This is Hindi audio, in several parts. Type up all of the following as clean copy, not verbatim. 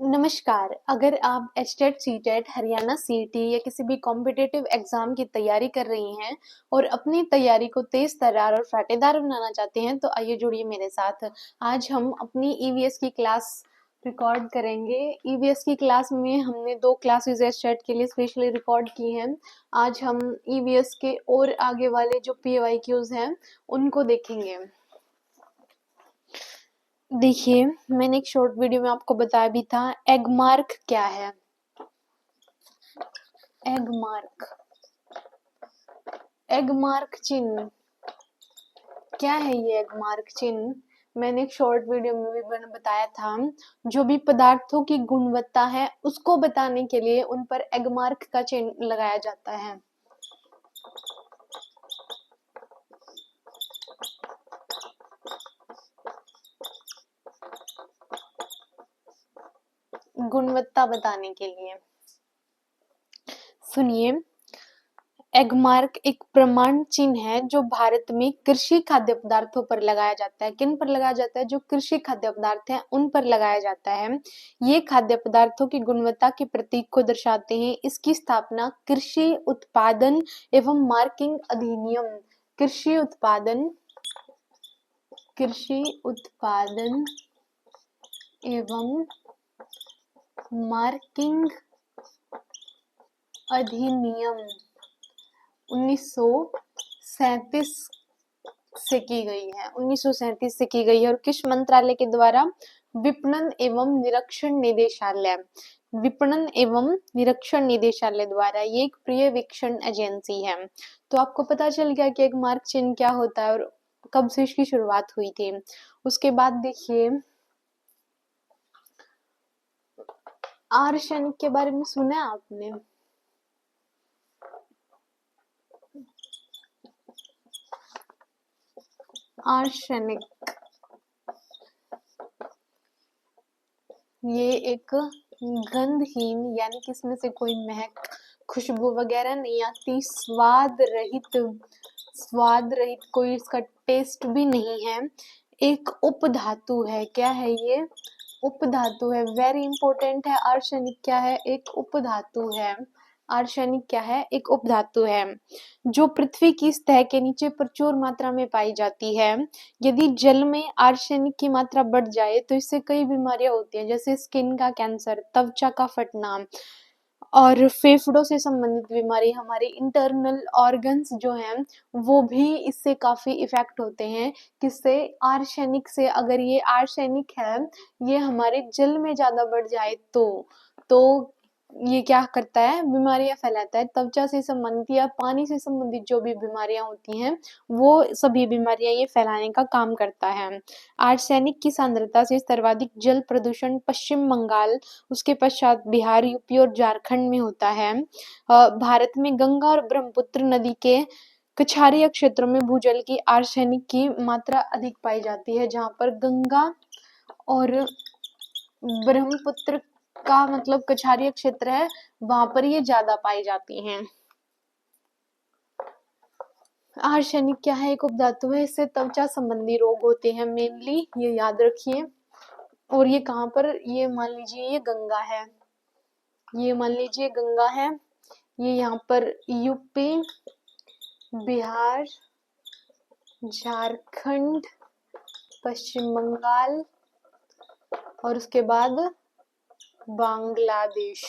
नमस्कार। अगर आप एचटेट, सीटेट, हरियाणा सीईटी या किसी भी कॉम्पिटिटिव एग्जाम की तैयारी कर रही हैं और अपनी तैयारी को तेज तर्रार और फाटेदार बनाना चाहते हैं तो आइए जुड़िए मेरे साथ। आज हम अपनी ईवीएस की क्लास रिकॉर्ड करेंगे। ईवीएस की क्लास में हमने 2 क्लासेस एचटेट के लिए स्पेशली रिकॉर्ड की हैं। आज हम ईवीएस के और आगे वाले जो पीवाईक्यूज हैं उनको देखेंगे। देखिए, मैंने एक शॉर्ट वीडियो में आपको बताया भी था एग मार्क क्या है। एग मार्क, एग मार्क चिन्ह क्या है? ये एग मार्क चिन्ह मैंने एक शॉर्ट वीडियो में भी बताया था। जो भी पदार्थों की गुणवत्ता है उसको बताने के लिए उन पर एग मार्क का चिन्ह लगाया जाता है। गुणवत्ता बताने के लिए। सुनिए, एग मार्क एक प्रमाण चिन्ह है जो भारत में कृषि खाद्य पदार्थों पर लगाया जाता है। किन पर लगाया जाता है? जो कृषि खाद्य पदार्थ हैं उन पर लगाया जाता है। ये खाद्य पदार्थों की गुणवत्ता के प्रतीक को दर्शाते हैं। इसकी स्थापना कृषि उत्पादन एवं मार्किंग अधिनियम कृषि उत्पादन एवं मार्किंग अधिनियम 1937 से की गई है। 1937 से की गई है और किस मंत्रालय के द्वारा? विपणन एवं निरीक्षण निदेशालय द्वारा। ये एक पर्यवेक्षण एजेंसी है। तो आपको पता चल गया कि एक मार्क चिन्ह क्या होता है और कब से इसकी शुरुआत हुई थी। उसके बाद देखिए, आर्सेनिक के बारे में सुना है आपने? आर्सेनिक ये एक गंधहीन, यानी कि इसमें से कोई महक, खुशबू वगैरह नहीं आती, स्वाद रहित, कोई इसका टेस्ट भी नहीं है। एक उपधातु है। क्या है ये? उपधातु है। वेरी इंपॉर्टेंट है। आर्सेनिक क्या है? एक उपधातु है। आर्सेनिक क्या है? एक उपधातु है जो पृथ्वी की सतह के नीचे प्रचुर मात्रा में पाई जाती है। यदि जल में आर्सेनिक की मात्रा बढ़ जाए तो इससे कई बीमारियां होती हैं, जैसे स्किन का कैंसर, त्वचा का फटना और फेफड़ों से संबंधित बीमारी। हमारे इंटरनल ऑर्गन्स जो हैं वो भी इससे काफी इफेक्ट होते हैं। किससे? आर्सेनिक से। अगर ये आर्सेनिक है, ये हमारे जल में ज्यादा बढ़ जाए तो ये क्या करता है? बीमारियां फैलाता है। त्वचा से संबंधित या पानी से संबंधित जो भी बीमारियां होती हैं वो सभी बीमारियां ये फैलाने का काम करता है। आर्सेनिक की सांद्रता से सर्वाधिक जल प्रदूषण पश्चिम बंगाल, उसके पश्चात बिहार, यूपी और झारखंड में होता है। भारत में गंगा और ब्रह्मपुत्र नदी के कछारीय क्षेत्रों में भूजल की आर्सेनिक की मात्रा अधिक पाई जाती है। जहाँ पर गंगा और ब्रह्मपुत्र का मतलब कछारीय क्षेत्र है, वहां पर ये ज्यादा पाई जाती हैं। आर्सेनिक क्या है? एक उपधातु है। इससे त्वचा संबंधी रोग होते हैं मेनली, ये याद रखिए। और ये कहाँ पर? ये मान लीजिए ये गंगा है, ये यहाँ पर यूपी, बिहार, झारखंड, पश्चिम बंगाल और उसके बाद बांग्लादेश,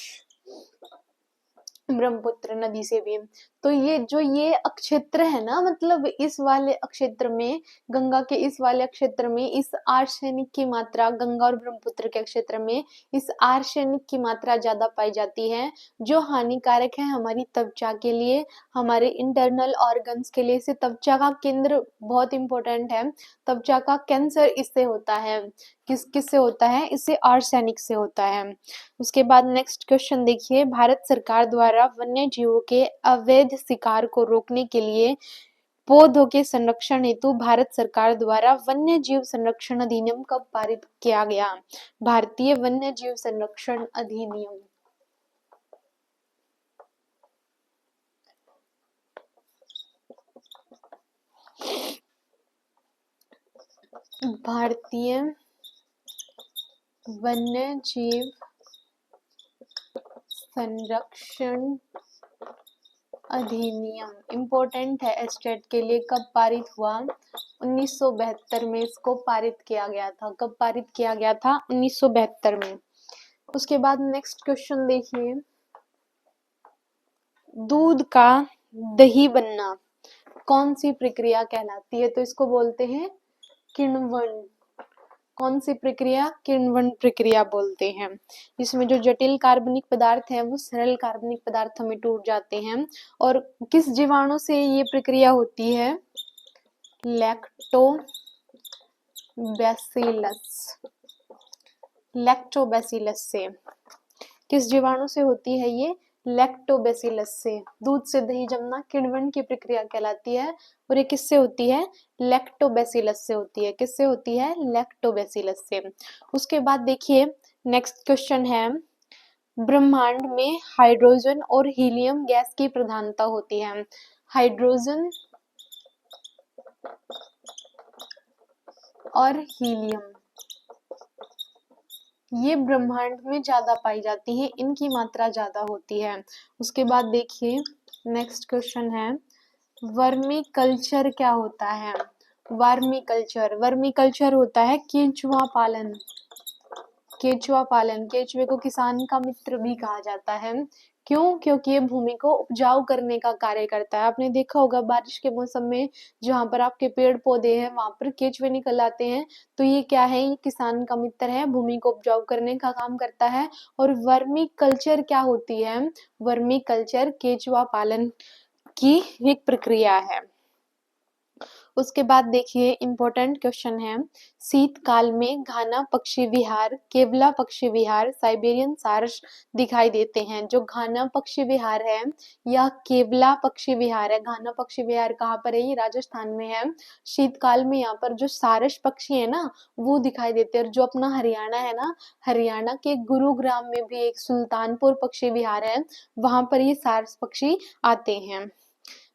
ब्रह्मपुत्र नदी से भी। तो ये अक्षेत्र है ना, मतलब इस वाले अक्षेत्र में, गंगा के इस वाले अक्षेत्र में इस आर्सेनिक की मात्रा, गंगा और ब्रह्मपुत्र के क्षेत्र में इस आर्सेनिक की मात्रा ज्यादा पाई जाती है, जो हानिकारक है हमारी त्वचा के लिए, हमारे इंटरनल ऑर्गन्स के लिए। इसे त्वचा का केंद्र बहुत इंपॉर्टेंट है। त्वचा का कैंसर इससे होता है। किससे होता है? इससे आर्सेनिक से होता है। उसके बाद नेक्स्ट क्वेश्चन देखिए, भारत सरकार द्वारा वन्य जीवों के अवैध शिकार को रोकने के लिए पौधों के संरक्षण हेतु भारत सरकार द्वारा वन्य जीव संरक्षण अधिनियम कब पारित किया गया? भारतीय वन्य जीव संरक्षण अधिनियम। भारतीय वन्य जीव संरक्षण अधिनियम इम्पोर्टेंट है एस्टेट के लिए। कब पारित हुआ? 1972 में इसको पारित किया गया था। कब पारित किया गया था? 1972 में। उसके बाद नेक्स्ट क्वेश्चन देखिए, दूध का दही बनना कौन सी प्रक्रिया कहलाती है? तो इसको बोलते हैं किण्वन। कौन सी प्रक्रिया? किण्वन प्रक्रिया बोलते हैं। इसमें जो जटिल कार्बनिक पदार्थ हैं वो सरल कार्बनिक पदार्थ में टूट जाते हैं। और किस जीवाणु से ये प्रक्रिया होती है? लैक्टोबैसिलस। लैक्टोबैसिलस से। किस जीवाणु से होती है ये? लैक्टोबैसिलस से। दूध से दही जमना किण्वन की प्रक्रिया कहलाती है। और ये किससे होती है? लैक्टोबैसिलस से होती है। किससे होती है? लैक्टोबैसिलस से। उसके बाद देखिए नेक्स्ट क्वेश्चन है, ब्रह्मांड में हाइड्रोजन और हीलियम गैस की प्रधानता होती है। हाइड्रोजन और हीलियम ये ब्रह्मांड में ज्यादा पाई जाती है, इनकी मात्रा ज्यादा होती है। उसके बाद देखिए नेक्स्ट क्वेश्चन है, वर्मी कल्चर क्या होता है? वर्मी कल्चर, वर्मी कल्चर होता है केंचुआ पालन। केंचुआ पालन, केंचुए को किसान का मित्र भी कहा जाता है। क्यों? क्योंकि ये भूमि को उपजाऊ करने का कार्य करता है। आपने देखा होगा बारिश के मौसम में जहाँ पर आपके पेड़ पौधे हैं वहां पर केंचुए निकल आते हैं, तो ये क्या है? ये किसान का मित्र है, भूमि को उपजाऊ करने का काम करता है। और वर्मी कल्चर क्या होती है? वर्मी कल्चर केंचुआ पालन की एक प्रक्रिया है। उसके बाद देखिए इम्पोर्टेंट क्वेश्चन है, शीतकाल में घाना पक्षी विहार, केवला पक्षी विहार, साइबेरियन सारस दिखाई देते हैं। जो घाना पक्षी विहार है या केवला पक्षी विहार है, घाना पक्षी विहार कहाँ पर है? ये राजस्थान में है। शीतकाल में यहाँ पर जो सारस पक्षी है ना वो दिखाई देते हैं। और जो अपना हरियाणा है ना, हरियाणा के गुरुग्राम में भी एक सुल्तानपुर पक्षी विहार है, वहां पर ये सारस पक्षी आते हैं।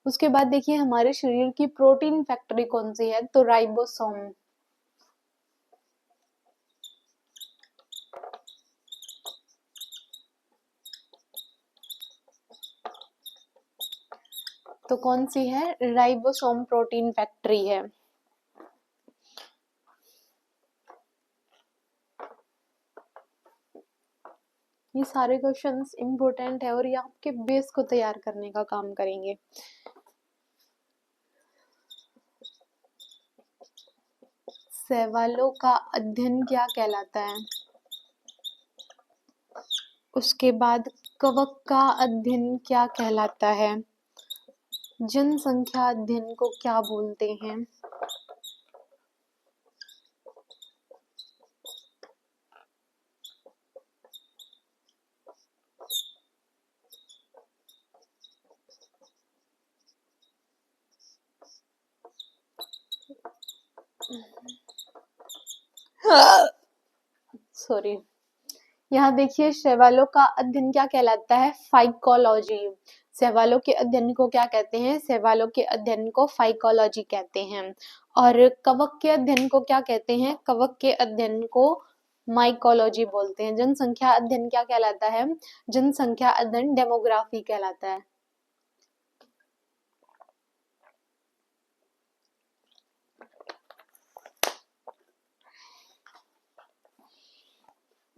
उसके बाद देखिए हमारे शरीर की प्रोटीन फैक्ट्री कौन सी है? तो राइबोसोम। तो कौन सी है? राइबोसोम प्रोटीन फैक्ट्री है। ये सारे क्वेश्चंस इम्पोर्टेंट है और ये आपके बेस को तैयार करने का काम करेंगे। शैवालों का अध्ययन क्या कहलाता है? उसके बाद कवक का अध्ययन क्या कहलाता है? जनसंख्या अध्ययन को क्या बोलते हैं? सॉरी, यहाँ देखिए शैवालों का अध्ययन क्या कहलाता है? फाइकोलॉजी। शैवालों के अध्ययन को क्या कहते हैं? शैवालों के अध्ययन को फाइकोलॉजी कहते हैं। और कवक के अध्ययन को क्या कहते हैं? कवक के अध्ययन को माइकोलॉजी बोलते हैं। जनसंख्या अध्ययन क्या कहलाता है? जनसंख्या अध्ययन डेमोग्राफी कहलाता है।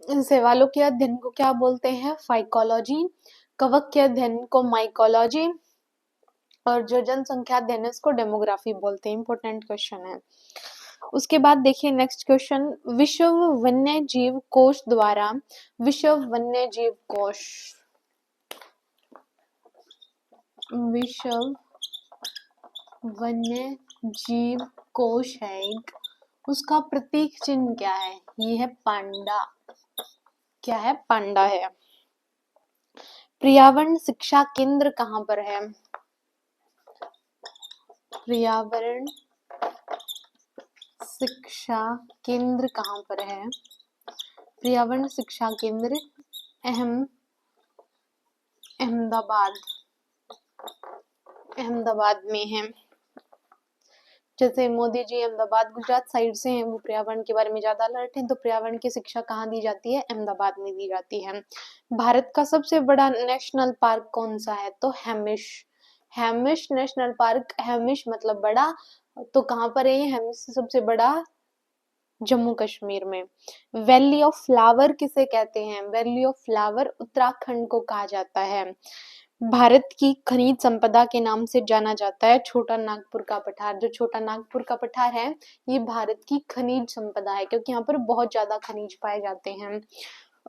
शैवालों के अध्ययन को क्या बोलते हैं? फाइकोलॉजी। कवक के अध्ययन को माइकोलॉजी और जो जनसंख्या अध्ययन है उसको डेमोग्राफी बोलते हैं। इंपॉर्टेंट क्वेश्चन है। उसके बाद देखिए नेक्स्ट क्वेश्चन, विश्व वन्य जीव कोष द्वारा, विश्व वन्य जीव कोष, विश्व वन्य जीव कोष है एक, उसका प्रतीक चिन्ह क्या है? ये है पांडा। क्या है? पांडा है। पर्यावरण शिक्षा केंद्र कहाँ पर है? पर्यावरण शिक्षा केंद्र कहाँ पर है? पर्यावरण शिक्षा केंद्र अहमदाबाद में है। जैसे मोदी जी अहमदाबाद गुजरात साइड से हैं, वो पर्यावरण के बारे में ज्यादा अलर्ट हैं, तो पर्यावरण की शिक्षा कहाँ दी जाती है? अहमदाबाद में दी जाती है। भारत का सबसे बड़ा नेशनल पार्क कौन सा है? तो Hamish. Hamish national park, Hamish मतलब बड़ा, तो कहाँ पर है ये? हेमिश से सबसे बड़ा जम्मू कश्मीर में। वैली ऑफ फ्लावर किसे कहते हैं? वैली ऑफ फ्लावर उत्तराखंड को कहा जाता है। भारत की खनिज संपदा के नाम से जाना जाता है छोटा नागपुर का पठार। जो छोटा नागपुर का पठार है, ये भारत की खनिज संपदा है, क्योंकि यहाँ पर बहुत ज्यादा खनिज पाए जाते हैं।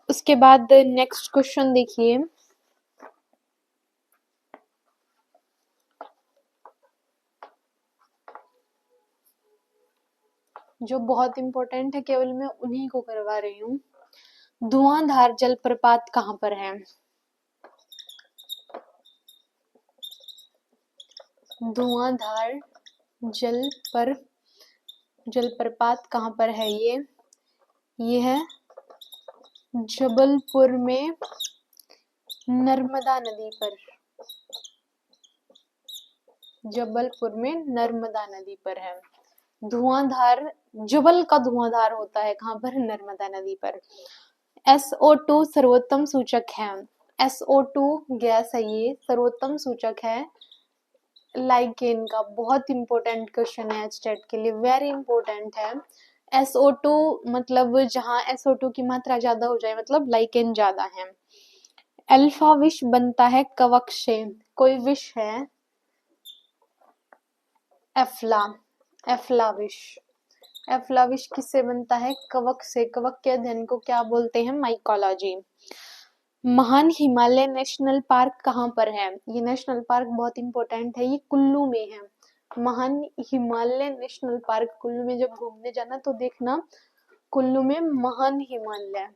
उसके बाद नेक्स्ट क्वेश्चन देखिए, जो बहुत इंपॉर्टेंट है, केवल मैं उन्हीं को करवा रही हूँ। धुआंधार जलप्रपात कहाँ पर है? धुआंधार जलप्रपात कहाँ पर है? ये है जबलपुर में, नर्मदा नदी पर। जबलपुर में नर्मदा नदी पर है। धुआंधार, जबल का धुआंधार होता है कहाँ पर? नर्मदा नदी पर। SO2 सर्वोत्तम सूचक है। SO2 गैस है, ये सर्वोत्तम सूचक है लाइकेन का। बहुत इंपॉर्टेंट क्वेश्चन है एचटेट के लिए, वेरी इंपॉर्टेंट है। SO2 मतलब जहाँ SO2 की मात्रा ज्यादा हो जाए, मतलब लाइकेन ज्यादा है। अल्फा विष बनता है कवक से। कोई विष है, एफ्ला विष। एफ्ला विष किससे बनता है? कवक से। कवक के अध्ययन को क्या बोलते हैं? माइकोलॉजी। महान हिमालय नेशनल पार्क कहाँ पर है? ये नेशनल पार्क बहुत इंपॉर्टेंट है, ये कुल्लू में है। महान हिमालय नेशनल पार्क, कुल्लू में जब घूमने जाना तो देखना, कुल्लू में महान हिमालय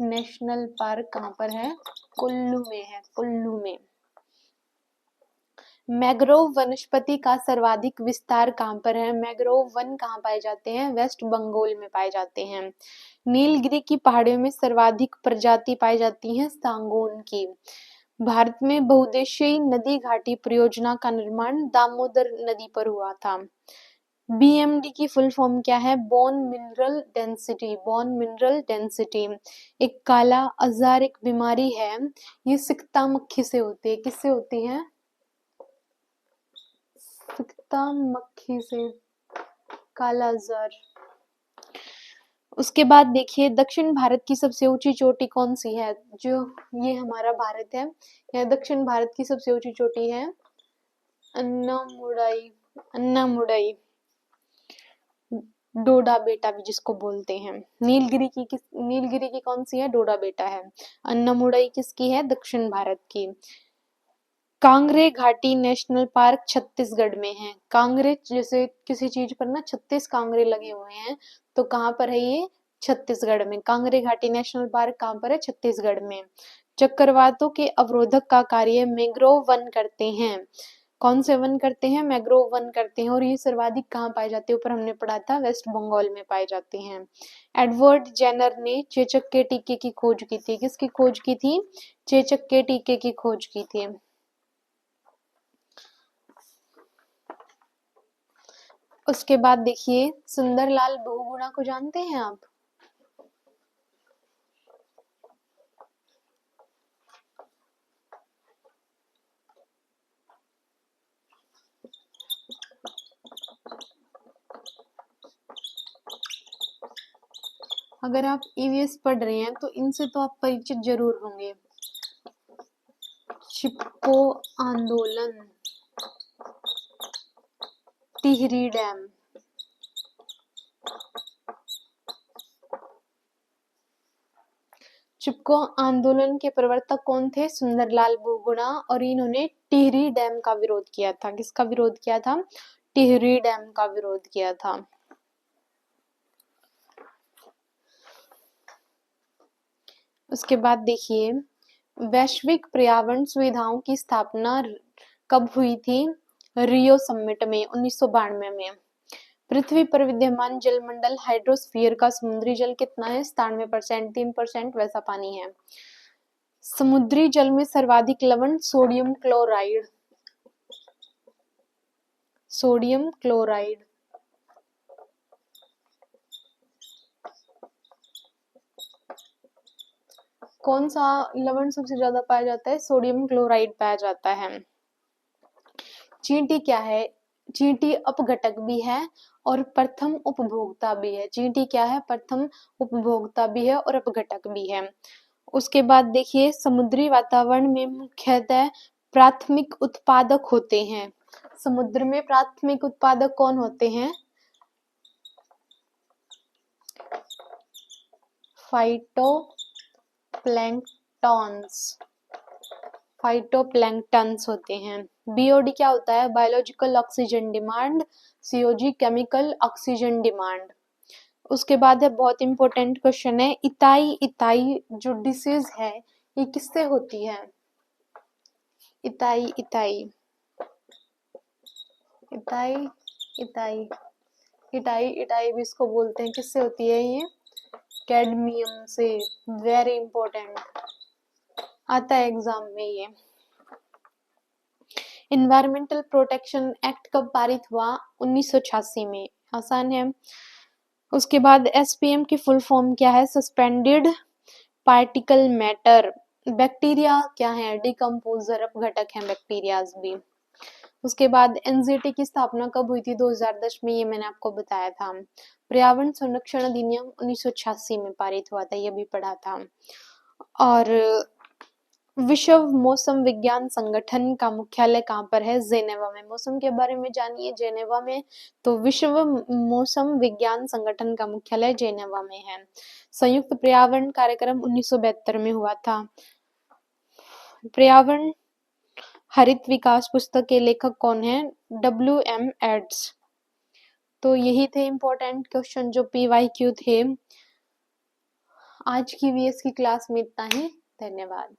नेशनल पार्क कहाँ पर है? कुल्लू में है, कुल्लू में। मैंग्रोव वनस्पति का सर्वाधिक विस्तार कहाँ पर है? मैंग्रोव वन कहाँ पाए जाते हैं? वेस्ट बंगाल में पाए जाते हैं। नीलगिरी की पहाड़ियों में सर्वाधिक प्रजाति पाई जाती है सांगोन की। भारत में बहुउद्देशीय नदी घाटी परियोजना का निर्माण दामोदर नदी पर हुआ था। BMD की फुल फॉर्म क्या है? Bone mineral density. Bone mineral density एक काला आजार, एक बीमारी है, ये सिकता मक्खी से होती है। किससे होती है? सिकता मक्खी से, काला आजार। उसके बाद देखिए, दक्षिण भारत की सबसे ऊंची चोटी कौन सी है? जो ये हमारा भारत है, यह दक्षिण भारत की सबसे ऊंची चोटी है अन्नामुडाई, डोडा बेटा भी जिसको बोलते हैं। नीलगिरी की कौन सी है? डोडा बेटा है। अन्नामुडाई किसकी है? दक्षिण भारत की। कांगड़े घाटी नेशनल पार्क छत्तीसगढ़ में है। कांगड़े, जैसे किसी चीज पर ना 36 कांगड़े लगे हुए हैं, तो कहाँ पर है ये? छत्तीसगढ़ में। कांगड़े घाटी नेशनल पार्क कहाँ पर है? छत्तीसगढ़ में। चक्रवातों के अवरोधक का कार्य मैंग्रोव वन करते हैं। कौन से वन करते हैं? मैंग्रोव वन करते हैं। और ये सर्वाधिक कहाँ पाए जाते हैं? ऊपर हमने पढ़ा था, वेस्ट बंगाल में पाए जाते हैं। एडवर्ड जेनर ने चेचक के टीके की खोज की थी। किसकी खोज की थी? चेचक के टीके की खोज की थी। उसके बाद देखिए, सुंदरलाल बहुगुणा को जानते हैं आप? अगर आप EVS पढ़ रहे हैं तो इनसे तो आप परिचित जरूर होंगे। चिपको आंदोलन, टिहरी डैम। चिपको आंदोलन के प्रवर्तक कौन थे? सुंदरलाल बहुगुणा। और इन्होंने टिहरी डैम का विरोध किया था। किसका विरोध किया था? टिहरी डैम का विरोध किया था। उसके बाद देखिए, वैश्विक पर्यावरण सुविधाओं की स्थापना कब हुई थी? रियो समिट में 1992 में। पृथ्वी पर विद्यमान जलमंडल हाइड्रोस्फीयर का समुद्री जल कितना है? 97%। 3% वैसा पानी है। समुद्री जल में सर्वाधिक लवण सोडियम क्लोराइड। Sodium chloride. कौन सा लवण सबसे ज्यादा पाया जाता है? सोडियम क्लोराइड पाया जाता है। चींटी क्या है? चींटी अपघटक भी है और प्रथम उपभोक्ता भी है। चींटी क्या है? प्रथम उपभोक्ता भी है और अपघटक भी है। उसके बाद देखिए, समुद्री वातावरण में मुख्यतः प्राथमिक उत्पादक होते हैं। समुद्र में प्राथमिक उत्पादक कौन होते हैं? फाइटोप्लैंक्टन्स होते हैं। बीओडी क्या होता है? Biological oxygen demand. COG chemical oxygen demand. उसके बाद है, बहुत इंपॉर्टेंट क्वेश्चन है, इताई जो डिसीज है ये किससे होती है? इताई भी इसको बोलते हैं। किससे होती है ये? कैडमियम से। वेरी इंपॉर्टेंट, आता है एग्जाम में ये। इन्वायरमेंटल प्रोटेक्शन एक्ट कब पारित हुआ? 1986 में। आसान है। उसके बाद एसपीएम की फुल फॉर्म क्या है? Suspended particle matter. बैक्टीरिया क्या है? डिकम्पोजर, अपघटक है बैक्टीरियाज भी। उसके बाद एनजीटी की स्थापना कब हुई थी? 2010 में, ये मैंने आपको बताया था। पर्यावरण संरक्षण अधिनियम 1986 में पारित हुआ था, ये भी पढ़ा था। और विश्व मौसम विज्ञान संगठन का मुख्यालय कहाँ पर है? जेनेवा में। मौसम के बारे में जानिए जेनेवा में, तो विश्व मौसम विज्ञान संगठन का मुख्यालय जेनेवा में है। संयुक्त पर्यावरण कार्यक्रम 1972 में हुआ था। पर्यावरण हरित विकास पुस्तक के लेखक कौन है? WM एड्स। तो यही थे इम्पोर्टेंट क्वेश्चन जो PYQ थे। आज की VS की क्लास में इतना ही। धन्यवाद।